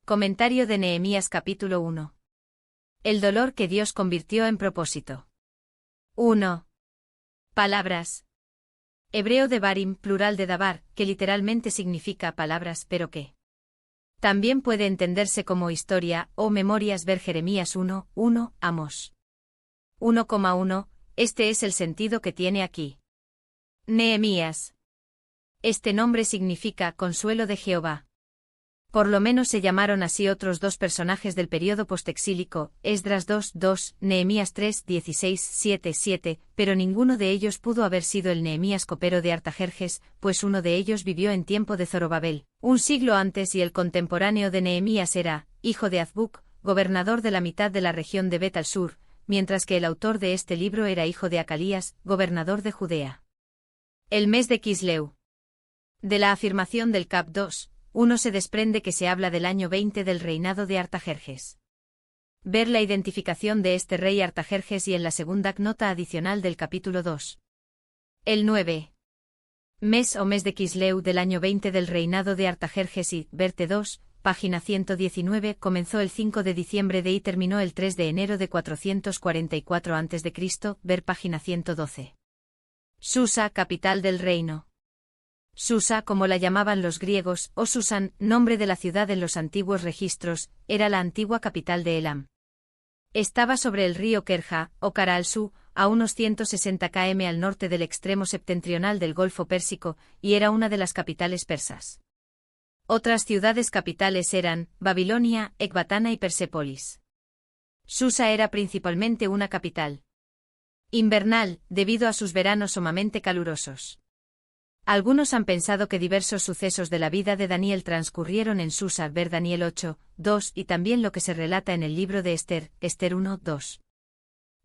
Comentario de Nehemías capítulo 1. El dolor que Dios convirtió en propósito. 1. Palabras. Hebreo de Barim, plural de Dabar, que literalmente significa palabras, pero que también puede entenderse como historia o memorias. Ver Jeremías 1:1, Amós 1,1. Este es el sentido que tiene aquí. Nehemías. Este nombre significa consuelo de Jehová. Por lo menos se llamaron así otros dos personajes del período postexílico, Esdras 2:2, Nehemías 3:16-7:7, pero ninguno de ellos pudo haber sido el Nehemías copero de Artajerjes, pues uno de ellos vivió en tiempo de Zorobabel, un siglo antes, y el contemporáneo de Nehemías era, hijo de Azbuc, gobernador de la mitad de la región de Bet al sur, mientras que el autor de este libro era hijo de Acalías, gobernador de Judea. El mes de Quisleu. De la afirmación del cap 2:1 se desprende que se habla del año 20 del reinado de Artajerjes. Ver la identificación de este rey Artajerjes y en la segunda nota adicional del capítulo 2. El 9. Mes o mes de Quisleu del año 20 del reinado de Artajerjes y, verte 2, página 119, comenzó el 5 de diciembre de y terminó el 3 de enero de 444 a.C., ver página 112. Susa, capital del reino. Susa, como la llamaban los griegos, o Susan, nombre de la ciudad en los antiguos registros, era la antigua capital de Elam. Estaba sobre el río Kerja, o Kara al-Su, a unos 160 km al norte del extremo septentrional del Golfo Pérsico, y era una de las capitales persas. Otras ciudades capitales eran Babilonia, Ecbatana y Persépolis. Susa era principalmente una capital invernal, debido a sus veranos sumamente calurosos. Algunos han pensado que diversos sucesos de la vida de Daniel transcurrieron en Susa, ver Daniel 8:2, y también lo que se relata en el libro de Esther, Esther 1:2.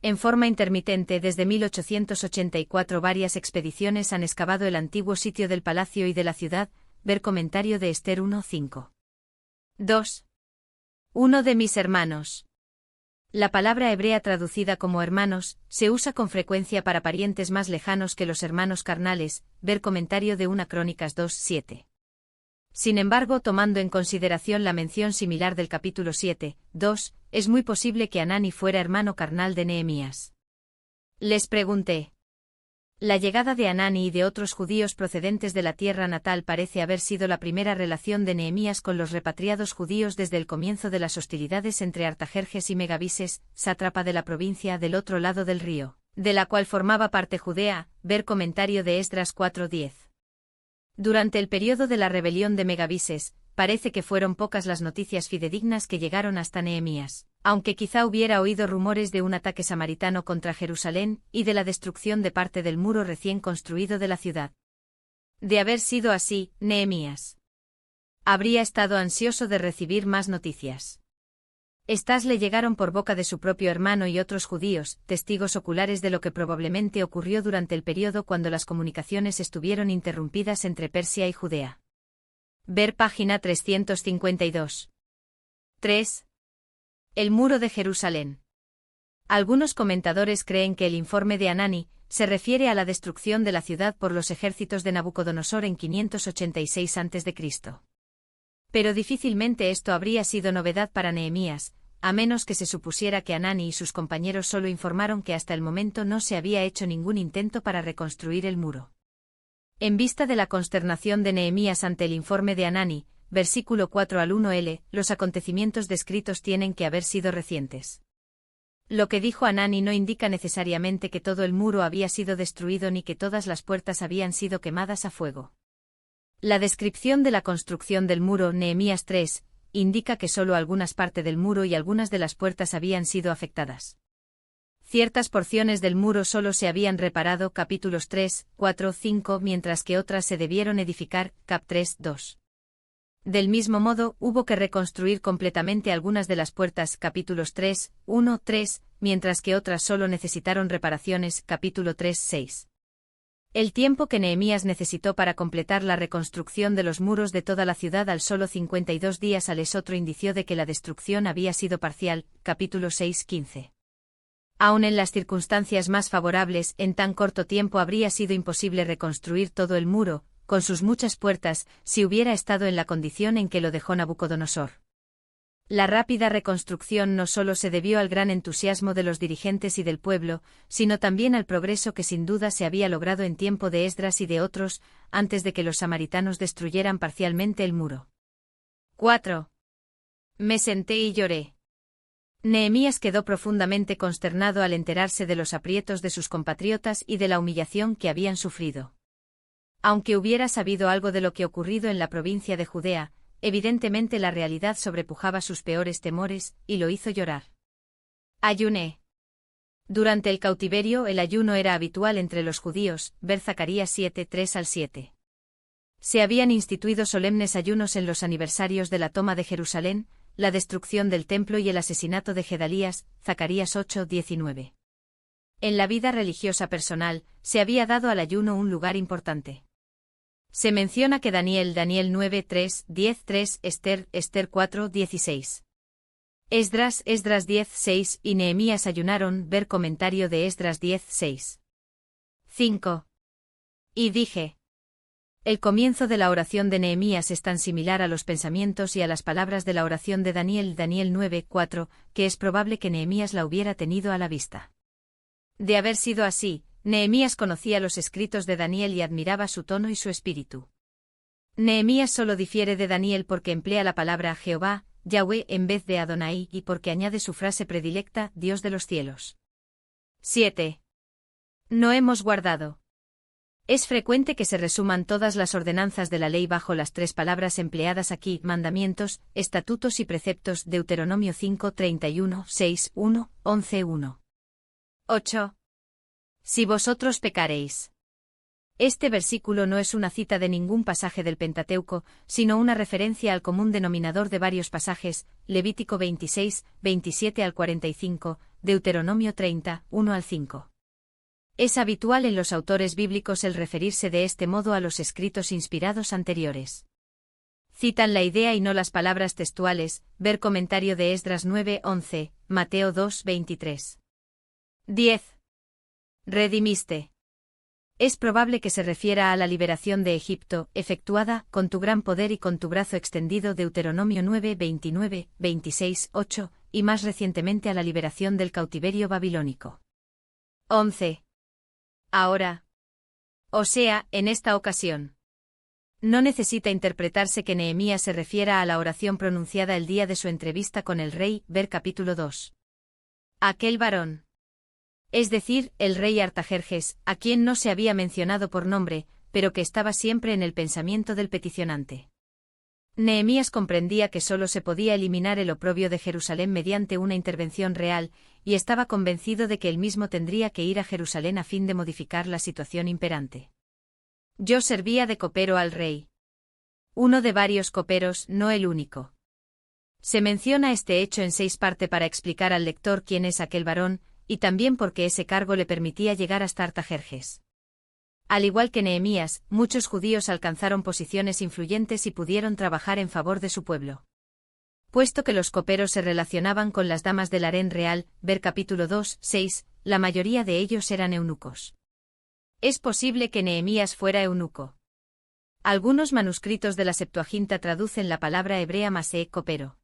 En forma intermitente desde 1884 varias expediciones han excavado el antiguo sitio del palacio y de la ciudad, ver comentario de Esther 1:5. 2. Uno de mis hermanos. La palabra hebrea traducida como hermanos, se usa con frecuencia para parientes más lejanos que los hermanos carnales, ver comentario de 1 Crónicas 2:7. Sin embargo, tomando en consideración la mención similar del capítulo 7:2, es muy posible que Hanani fuera hermano carnal de Nehemías. Les pregunté. La llegada de Hanani y de otros judíos procedentes de la tierra natal parece haber sido la primera relación de Nehemías con los repatriados judíos desde el comienzo de las hostilidades entre Artajerjes y Megabises, sátrapa de la provincia del otro lado del río, de la cual formaba parte Judea, ver comentario de Esdras 4:10. Durante el periodo de la rebelión de Megabises, parece que fueron pocas las noticias fidedignas que llegaron hasta Nehemías, aunque quizá hubiera oído rumores de un ataque samaritano contra Jerusalén y de la destrucción de parte del muro recién construido de la ciudad. De haber sido así, Nehemías habría estado ansioso de recibir más noticias. Estas le llegaron por boca de su propio hermano y otros judíos, testigos oculares de lo que probablemente ocurrió durante el periodo cuando las comunicaciones estuvieron interrumpidas entre Persia y Judea. Ver página 352. 3. El muro de Jerusalén. Algunos comentadores creen que el informe de Hanani se refiere a la destrucción de la ciudad por los ejércitos de Nabucodonosor en 586 a.C. Pero difícilmente esto habría sido novedad para Nehemías, a menos que se supusiera que Hanani y sus compañeros solo informaron que hasta el momento no se había hecho ningún intento para reconstruir el muro. En vista de la consternación de Nehemías ante el informe de Hanani, versículo 4 al 1l, los acontecimientos descritos tienen que haber sido recientes. Lo que dijo Hanani no indica necesariamente que todo el muro había sido destruido ni que todas las puertas habían sido quemadas a fuego. La descripción de la construcción del muro, Nehemías 3, indica que solo algunas partes del muro y algunas de las puertas habían sido afectadas. Ciertas porciones del muro solo se habían reparado, capítulos 3, 4, 5, mientras que otras se debieron edificar, cap 3, 2. Del mismo modo, hubo que reconstruir completamente algunas de las puertas, capítulos 3, 1, 3, mientras que otras solo necesitaron reparaciones, capítulo 3, 6. El tiempo que Nehemías necesitó para completar la reconstrucción de los muros de toda la ciudad al solo 52 días es otro indicio de que la destrucción había sido parcial, capítulo 6, 15. Aun en las circunstancias más favorables, en tan corto tiempo habría sido imposible reconstruir todo el muro, con sus muchas puertas, si hubiera estado en la condición en que lo dejó Nabucodonosor. La rápida reconstrucción no solo se debió al gran entusiasmo de los dirigentes y del pueblo, sino también al progreso que sin duda se había logrado en tiempo de Esdras y de otros, antes de que los samaritanos destruyeran parcialmente el muro. 4. Me senté y lloré. Nehemías quedó profundamente consternado al enterarse de los aprietos de sus compatriotas y de la humillación que habían sufrido. Aunque hubiera sabido algo de lo que ocurrido en la provincia de Judea, evidentemente la realidad sobrepujaba sus peores temores, y lo hizo llorar. Ayuné. Durante el cautiverio el ayuno era habitual entre los judíos, ver Zacarías 7, 3-7. Se habían instituido solemnes ayunos en los aniversarios de la toma de Jerusalén, la destrucción del templo y el asesinato de Gedalías, Zacarías 8, 19. En la vida religiosa personal, se había dado al ayuno un lugar importante. Se menciona que Daniel 9, 3, 10, 3, Esther 4, 16. Esdras 10, 6 y Nehemías ayunaron, ver comentario de Esdras 10, 6. 5. Y dije. El comienzo de la oración de Nehemías es tan similar a los pensamientos y a las palabras de la oración de Daniel 9, 4, que es probable que Nehemías la hubiera tenido a la vista. De haber sido así, Nehemías conocía los escritos de Daniel y admiraba su tono y su espíritu. Nehemías solo difiere de Daniel porque emplea la palabra Jehová, Yahweh en vez de Adonai y porque añade su frase predilecta, Dios de los cielos. 7. No hemos guardado. Es frecuente que se resuman todas las ordenanzas de la ley bajo las tres palabras empleadas aquí: mandamientos, estatutos y preceptos. Deuteronomio 5, 31, 6, 1, 11, 1. 8. Si vosotros pecareis. Este versículo no es una cita de ningún pasaje del Pentateuco, sino una referencia al común denominador de varios pasajes, Levítico 26, 27-45, Deuteronomio 30, 1-5. Es habitual en los autores bíblicos el referirse de este modo a los escritos inspirados anteriores. Citan la idea y no las palabras textuales, ver comentario de Esdras 9, 11, Mateo 2, 23. 10. Redimiste. Es probable que se refiera a la liberación de Egipto, efectuada, con tu gran poder y con tu brazo extendido. Deuteronomio 9, 29, 26, 8, y más recientemente a la liberación del cautiverio babilónico. 11. Ahora. O sea, en esta ocasión. No necesita interpretarse que Nehemías se refiera a la oración pronunciada el día de su entrevista con el rey, ver capítulo 2. Aquel varón. Es decir, el rey Artajerjes, a quien no se había mencionado por nombre, pero que estaba siempre en el pensamiento del peticionante. Nehemías comprendía que solo se podía eliminar el oprobio de Jerusalén mediante una intervención real, y estaba convencido de que él mismo tendría que ir a Jerusalén a fin de modificar la situación imperante. Yo servía de copero al rey. Uno de varios coperos, no el único. Se menciona este hecho en 6 partes para explicar al lector quién es aquel varón, y también porque ese cargo le permitía llegar hasta Artajerjes. Al igual que Nehemías, muchos judíos alcanzaron posiciones influyentes y pudieron trabajar en favor de su pueblo. Puesto que los coperos se relacionaban con las damas del harén real, ver capítulo 2, 6, la mayoría de ellos eran eunucos. Es posible que Nehemías fuera eunuco. Algunos manuscritos de la Septuaginta traducen la palabra hebrea masé, copero,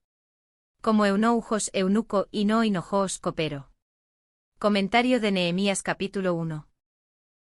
como eunucos, eunuco, y no hinojos, copero. Comentario de Nehemías capítulo 1.